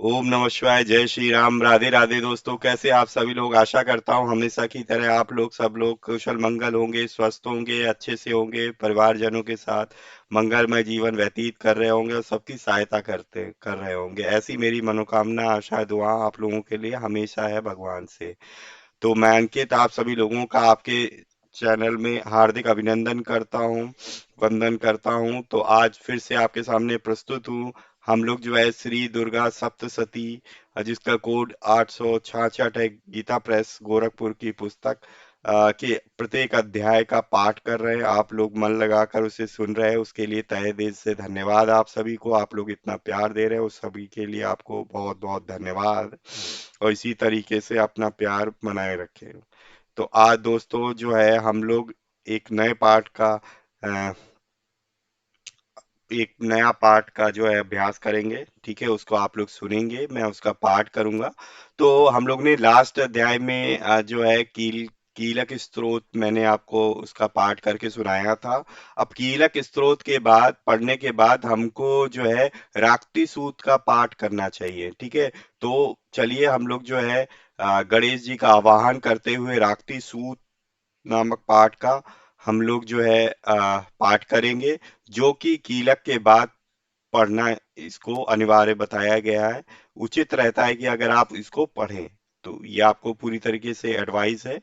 ओम नमः शिवाय। जय श्री राम। राधे राधे दोस्तों, कैसे आप सभी लोग। आशा करता हूँ हमेशा की तरह आप लोग सब लोग कुशल मंगल होंगे, स्वस्थ होंगे, अच्छे से होंगे, परिवारजनों के साथ मंगलमय जीवन व्यतीत कर रहे होंगे और सबकी सहायता करते कर रहे होंगे। ऐसी मेरी मनोकामना, आशा, दुआ आप लोगों के लिए हमेशा है भगवान से। तो मैं अंकित आप सभी लोगों का आपके चैनल में हार्दिक अभिनंदन करता हूँ, वंदन करता हूँ। तो आज फिर से आपके सामने प्रस्तुत हूँ। हम लोग जो है श्री दुर्गा सप्तशती, जिसका कोड 866 है, गीता प्रेस गोरखपुर की पुस्तक के प्रत्येक अध्याय का पाठ कर रहे हैं। आप लोग मन लगाकर उसे सुन रहे हैं, उसके लिए तहे दिल से धन्यवाद। आप सभी को, आप लोग इतना प्यार दे रहे हो, उस सभी के लिए आपको बहुत बहुत धन्यवाद। और इसी तरीके से अपना प्यार बनाए रखें। तो आज दोस्तों जो है हम लोग एक नए पाठ का अ, एक नया पाठ का जो है अभ्यास करेंगे। ठीक है, उसको आप लोग सुनेंगे, मैं उसका पाठ करूंगा। तो हम लोग ने लास्ट अध्याय में जो है कीलक स्तोत्र, मैंने आपको उसका पाठ करके सुनाया था। अब कीलक स्तोत्र के बाद, पढ़ने के बाद हमको जो है राक्ति सूक्त का पाठ करना चाहिए। ठीक है, तो चलिए हम लोग जो है गणेश जी का आवाहन करते हुए राक्ति सूक्त नामक पाठ का हम लोग जो है पाठ करेंगे, जो कि कीलक के बाद पढ़ना इसको अनिवार्य बताया गया है। उचित रहता है कि अगर आप इसको पढ़ें, तो ये आपको पूरी तरीके से एडवाइस है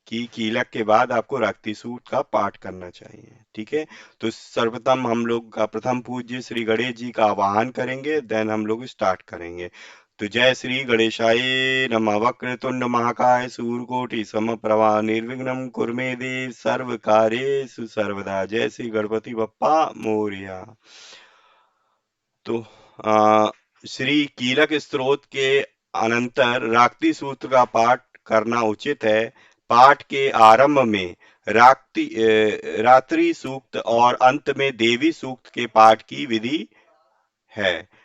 कि कीलक के बाद आपको राक्ति सूक्त का पाठ करना चाहिए। ठीक है, तो सर्वप्रथम हम लोग का प्रथम पूज्य श्री गणेश जी का आवाहन करेंगे, देन हम लोग स्टार्ट करेंगे। तो जय श्री गणेशाय नमः। वक्रतुंड महाकाय सूर्यकोटि समप्रभा निर्विघ्नं कुरु मे देव सर्व कार्येषु सर्वदा। जय श्री गणपति बप्पा मोरया। तो आ, श्री कीलक स्तोत्र के अनंतर राक्ति सूत्र का पाठ करना उचित है। पाठ के आरंभ में रात्रि सूक्त और अंत में देवी सूक्त के पाठ की विधि है।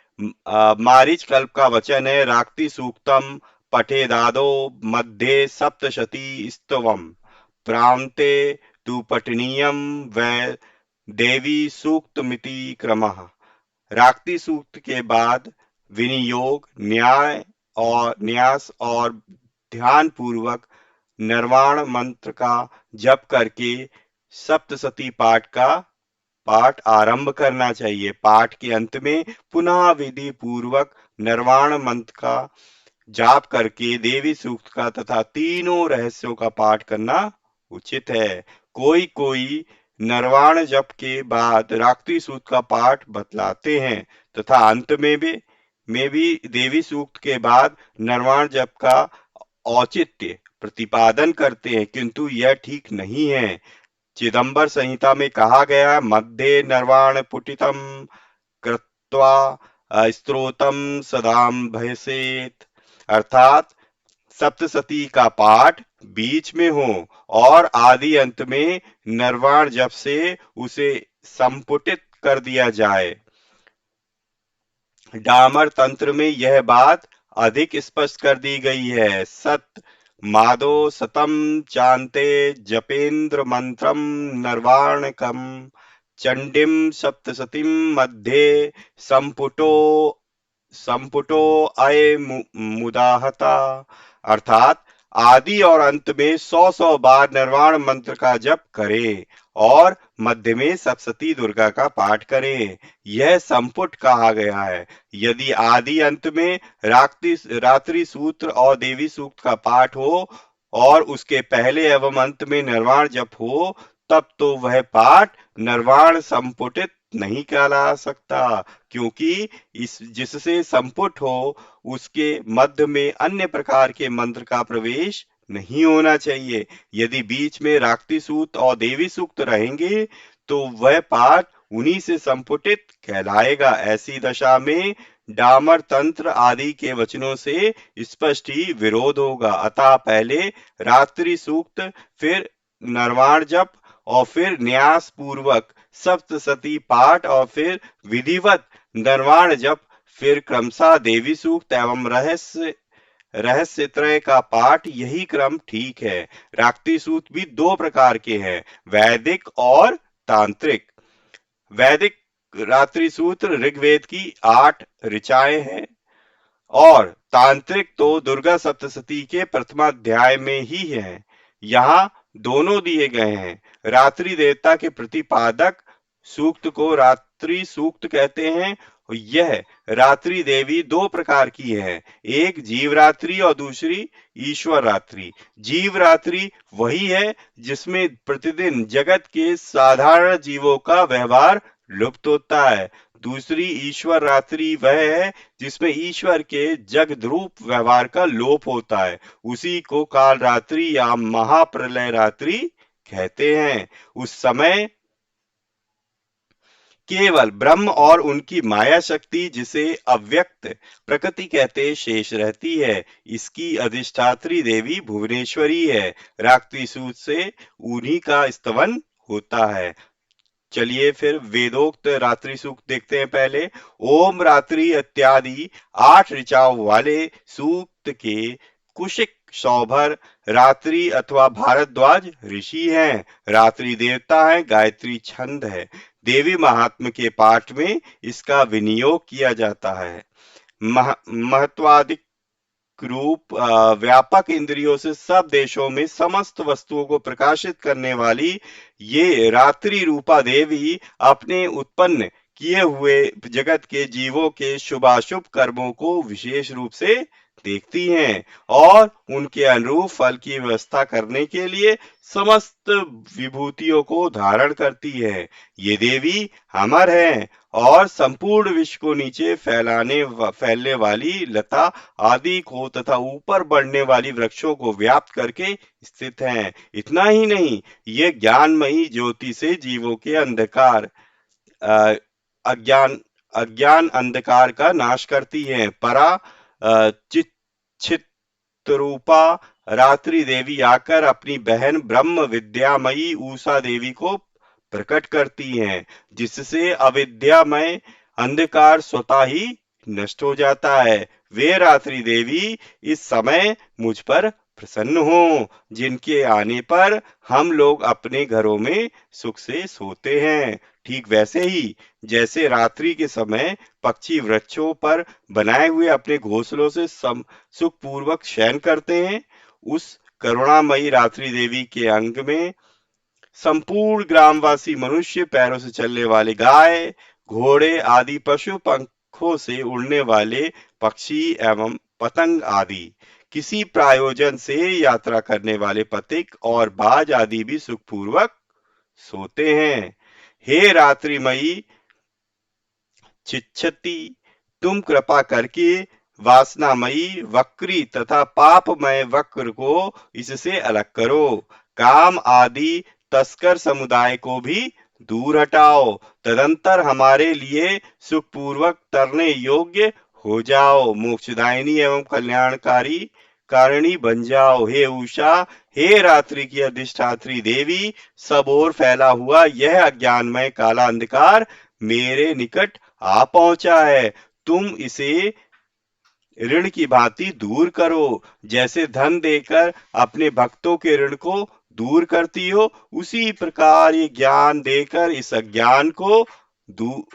मारीच कल्प का वचन है, राक्ति सूक्तम पठेदादो मध्ये सप्तशती स्तवम प्रान्ते तु पठनीयम वै देवी सूक्तमिति क्रमः। राक्ति सूक्त के बाद विनियोग, न्याय और न्यास और ध्यान पूर्वक निर्वाण मंत्र का जप करके सप्तशती पाठ का पाठ आरंभ करना चाहिए। पाठ के अंत में पुनः विधि पूर्वक निर्वाण मंत्र का जाप करके देवी सूक्त का तथा तीनों रहस्यों का पाठ करना उचित है। कोई कोई निर्वाण जप के बाद रात्रि सूक्त का पाठ बतलाते हैं तथा अंत में भी देवी सूक्त के बाद निर्वाण जप का औचित्य प्रतिपादन करते हैं, किंतु यह ठीक नहीं है। चिदंबर संहिता में कहा गया, मध्य निर्वाण पुटितम कृत्वा स्तोत्रम सदाम भयसेत, अर्थात सप्तशती का पाठ बीच में हो और आदि अंत में निर्वाण जप से उसे संपुटित कर दिया जाए। डामर तंत्र में यह बात अधिक स्पष्ट कर दी गई है। सत मादो सतम चांते जपेन्द्र मंत्रम निर्वाणकम चंडीम सप्तशतीम मध्ये संपुटो संपुटो अय मुदाहता, अर्थात आदि और अंत में 100 बार निर्वाण मंत्र का जप करें और मध्य में सप्तशती दुर्गा का पाठ करें। यह संपुट कहा गया है। यदि आदि अंत में रात्रि सूत्र और देवी सूक्त का पाठ हो और उसके पहले एवं अंत में निर्वाण जप हो, तब तो वह पाठ निर्वाण संपुटित नहीं कहला सकता, क्योंकि इस जिससे संपुट हो उसके मध्य में अन्य प्रकार के मंत्र का प्रवेश नहीं होना चाहिए। यदि बीच में राक्ति सूक्त और देवी सूक्त रहेंगे तो वह पाठ उन्हीं से संपुटित कहलाएगा। ऐसी दशा में डामर तंत्र आदि के वचनों से स्पष्ट ही विरोध होगा। अतः पहले रात्रि सूक्त, फिर निर्वाण जप और फिर न्यास पूर्वक सप्तशती पाठ और फिर विधिवत निर्वाण जप, फिर क्रमशः देवी सूक्त एवं रहस्य त्रय का पाठ, यही क्रम ठीक है। राक्ति सूक्त भी दो प्रकार के हैं, वैदिक और तांत्रिक। वैदिक रात्रि सूत्र ऋग्वेद की 8 ऋचाएं हैं और तांत्रिक तो दुर्गा सप्तशती के प्रथमाध्याय में ही है। यहाँ दोनों दिए गए हैं। रात्रि देवता के प्रतिपादक सूक्त को रात्रि सूक्त कहते हैं। यह रात्रि देवी दो प्रकार की है, एक जीवरात्रि और दूसरी ईश्वर रात्रि। जीवरात्रि वही है जिसमें प्रतिदिन जगत के साधारण जीवों का व्यवहार लुप्त होता है। दूसरी ईश्वर रात्रि वह है जिसमें ईश्वर के जगद्रूप व्यवहार का लोप होता है। उसी को काल रात्रि या महाप्रलय रात्रि कहते हैं। उस समय केवल ब्रह्म और उनकी माया शक्ति, जिसे अव्यक्त प्रकृति कहते, शेष रहती है। इसकी अधिष्ठात्री देवी भुवनेश्वरी है। रात्रि सूक्त से उन्हीं का स्तवन होता है। चलिए फिर वेदोक्त रात्रि सूक्त देखते हैं। पहले ओम रात्रि इत्यादि 8 ऋचाओं वाले सूक्त के कुशिक सौभर रात्रि अथवा भारद्वाज ऋषि हैं। रात्रि देवता है, गायत्री छंद है। देवी महात्म्य के पाठ में इसका विनियोग किया जाता है। महत्वाधिक रूप व्यापक इंद्रियों से सब देशों में समस्त वस्तुओं को प्रकाशित करने वाली ये रात्रि रूपा देवी अपने उत्पन्न किए हुए जगत के जीवों के शुभाशुभ कर्मों को विशेष रूप से देखती हैं और उनके अनुरूप फल की व्यवस्था करने के लिए समस्त विभूतियों को धारण करती है। ये देवी अमर है और संपूर्ण विश्व को नीचे फैलने वाली लता आदि को तथा ऊपर बढ़ने वाली वृक्षों को व्याप्त करके स्थित हैं। इतना ही नहीं, ये ज्ञानमयी ज्योति से जीवों के अंधकार अज्ञान अज्ञान अंधकार का नाश करती हैं। परा चित्रूपा रात्रि देवी आकर अपनी बहन ब्रह्म विद्यामयी उषा देवी को प्रकट करती हैं, जिससे अविद्यामय अंधकार स्वतः ही नष्ट हो जाता है। वे रात्रि देवी इस समय मुझ पर प्रसन्न हो, जिनके आने पर हम लोग अपने घरों में सुख से सोते हैं। ठीक वैसे ही जैसे रात्रि के समय पक्षी वृक्षों पर बनाए हुए अपने घोंसलों से सुखपूर्वक शयन करते हैं, उस करुणामयी रात्रि देवी के अंग में संपूर्ण ग्रामवासी मनुष्य, पैरों से चलने वाले गाय, घोड़े आदि पशु, पंखों से उड़ने वाले पक्षी एवं पतंग आदि, किसी प्रायोजन से यात्रा करने वाले पथिक और बाज आदि भी सुखपूर्वक सोते हैं। हे रात्रिमयी चिच्छती, तुम कृपा करके वासनामयी वक्री तथा पापमय वक्र को इससे अलग करो। काम आदि तस्कर समुदाय को भी दूर हटाओ, तदंतर हमारे लिए सुखपूर्वक तरने योग्य हो जाओ, मोक्षदायिनी एवं कल्याणकारी कारिणी बन जाओ। हे उषा, हे रात्रि की अधिष्ठात्री देवी, सब ओर फैला हुआ यह अज्ञानमय काला अंधकार मेरे निकट आ पहुंचा है। तुम इसे ऋण की भांति दूर करो, जैसे धन देकर अपने भक्तों के ऋण को दूर करती हो, उसी प्रकार ये ज्ञान देकर इस अज्ञान को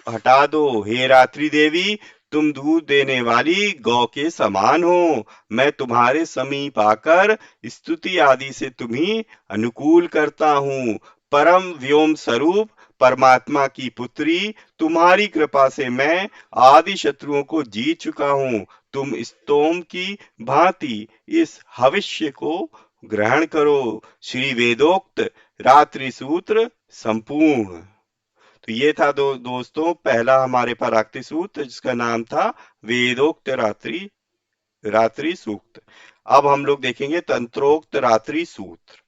हटा दो। हे रात्रि देवी, तुम दूध देने वाली गौ के समान हो। मैं तुम्हारे समीप आकर स्तुति आदि से तुम्ही अनुकूल करता हूँ। परम व्योम स्वरूप परमात्मा की पुत्री, तुम्हारी कृपा से मैं आदि शत्रुओं को जीत चुका हूँ। तुम स्तोम की भांति इस भविष्य को ग्रहण करो। श्री वेदोक्त रात्रि सूत्र संपूर्ण। तो ये था दोस्तों पहला हमारे पास रात्रि सूत्र, जिसका नाम था वेदोक्त रात्रि सूक्त। अब हम लोग देखेंगे तंत्रोक्त रात्रि सूत्र।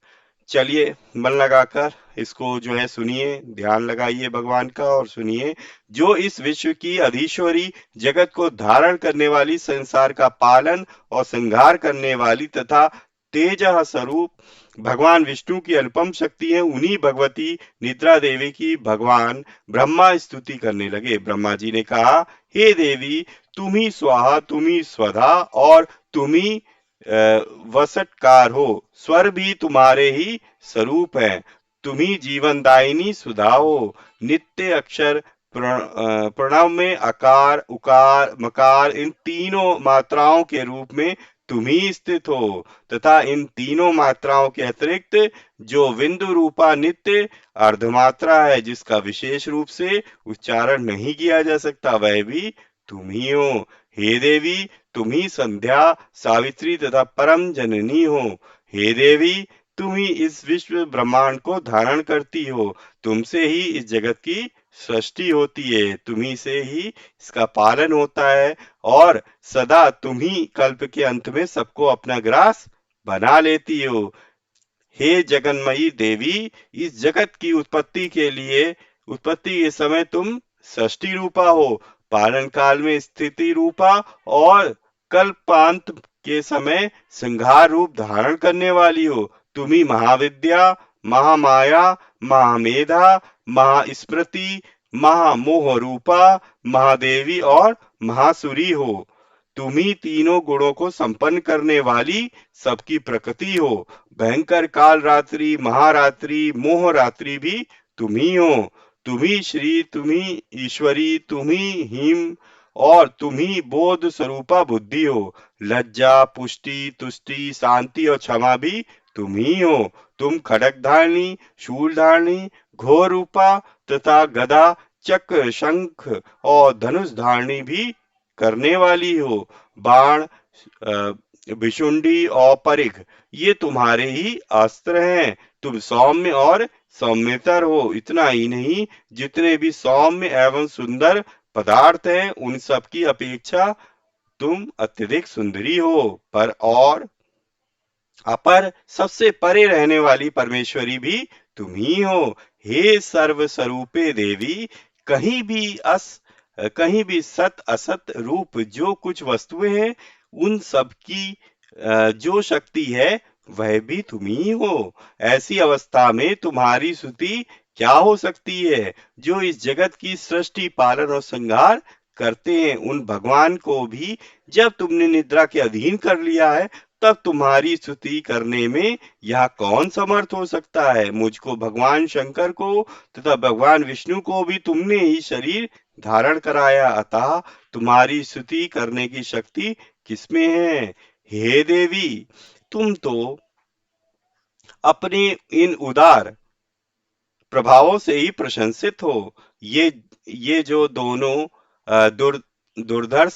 चलिए मन लगाकर इसको जो है सुनिए, ध्यान लगाइए भगवान का और सुनिए। जो इस विश्व की अधीश्वरी, जगत को धारण करने वाली, संसार का पालन और संहार करने वाली तथा तेज स्वरूप भगवान विष्णु की अनुपम शक्ति है, उन्हीं भगवती निद्रा देवी की भगवान ब्रह्मा स्तुति करने लगे। ब्रह्मा जी ने कहा, हे देवी, तुम ही स्वाहा, तुम ही स्वधा और तुम ही वसटकार हो। स्वर भी तुम्हारे ही स्वरूप है। तुम ही जीवनदायिनी सुधा हो। नित्य अक्षर प्रणव में अकार उकार मकार इन तीनों मात्राओं के रूप में तुम ही स्थित हो, तथा इन तीनों मात्राओं के अतिरिक्त जो बिंदु रूपा नित्य अर्धमात्रा है, जिसका विशेष रूप से उच्चारण नहीं किया जा सकता, वह भी तुम ही हो। हे देवी, तुम ही संध्या, सावित्री तथा परम जननी हो। हे देवी, तुम ही इस विश्व ब्रह्मांड को धारण करती हो। तुमसे ही इस जगत की सृष्टि होती है, तुम्ही से ही इसका पालन होता है, और सदा तुम ही कल्प के अंत में सबको अपना ग्रास बना लेती हो। हे जगन्मयी देवी, इस जगत की उत्पत्ति के समय तुम षष्ठी रूपा हो, पालन काल में स्थिति रूपा, और कल्पांत के समय संहार रूप धारण करने वाली हो। तुम ही महाविद्या, महामाया, महामेधा, महास्मृति, महामोह रूपा, महादेवी और महासुरी हो। तुम ही तीनों गुणों को संपन्न करने वाली सबकी प्रकृति हो। भयंकर काल रात्रि, महारात्रि, मोह रात्रि भी तुम ही हो। तुम ही श्री, तुम ही ईश्वरी, तुम ही हिम, और तुम ही बोध स्वरूपा बुद्धि हो। लज्जा, पुष्टि, तुष्टि, शांति और क्षमा भी तुम ही हो। तुम खड्ग धारणी, शूल धारणी, घोर रूपा तथा गदा, चक्र, शंख और धनुष धारणी भी करने वाली हो। बाण, भिशुंडी और परिघ ये तुम्हारे ही अस्त्र हैं। तुम सौम्य और सौम्यतर हो। इतना ही नहीं, जितने भी सौम्य एवं सुंदर पदार्थ हैं, उन सब की अपेक्षा तुम अत्यधिक सुंदरी हो। पर और अपर सबसे परे रहने वाली परमेश्वरी भी तुम ही हो। हे सर्व स्वरूपे देवी, कहीं भी सत असत रूप जो कुछ वस्तुएं हैं, उन सब की जो शक्ति है, वह भी तुम ही हो। ऐसी अवस्था में तुम्हारी स्तुति क्या हो सकती है? जो इस जगत की सृष्टि, पालन और संहार करते हैं, उन भगवान को भी जब तुमने निद्रा के अधीन कर लिया है, तब तुम्हारी स्तुति करने में यहाँ कौन समर्थ हो सकता है? मुझको, भगवान शंकर को तथा भगवान विष्णु को भी तुमने ही शरीर धारण कराया, अतः तुम्हारी स्तुति करने की शक्ति किसमें है? हे देवी, तुम तो अपने इन उदार प्रभावों से ही प्रशंसित हो। ये जो दोनों दुर्धर्ष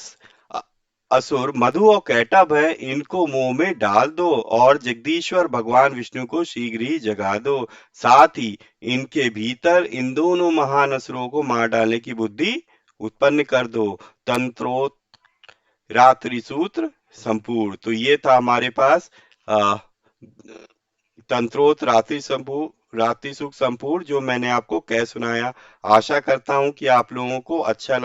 असुर मधु और कैटभ है, इनको मुंह में डाल दो, और जगदीश्वर भगवान विष्णु को शीघ्र ही जगा दो। साथ ही इनके भीतर इन दोनों महान असुरों को मार डालने की बुद्धि उत्पन्न कर दो। तंत्रोत रात्रि सूत्र संपूर्ण। तो ये था हमारे पास तंत्रोत रात्रि सुख संपूर्ण, जो मैंने आपको कह सुनाया। आशा करता हूं कि आप लोगों को अच्छा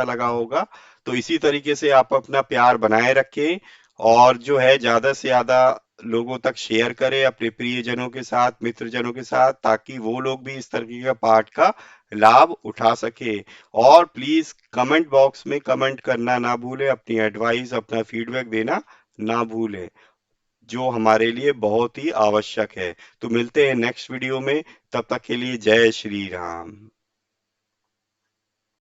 लगा होगा। तो इसी तरीके से आप अपना प्यार बनाए रखें, और जो है ज्यादा से ज्यादा लोगों तक शेयर करें अपने प्रियजनों के साथ, मित्रजनों के साथ, ताकि वो लोग भी इस तरीके का पाठ का लाभ उठा सके। और प्लीज कमेंट बॉक्स में कमेंट करना ना भूलें, अपनी एडवाइस, अपना फीडबैक देना ना भूलें, जो हमारे लिए बहुत ही आवश्यक है। तो मिलते हैं नेक्स्ट वीडियो में, तब तक के लिए जय श्री राम।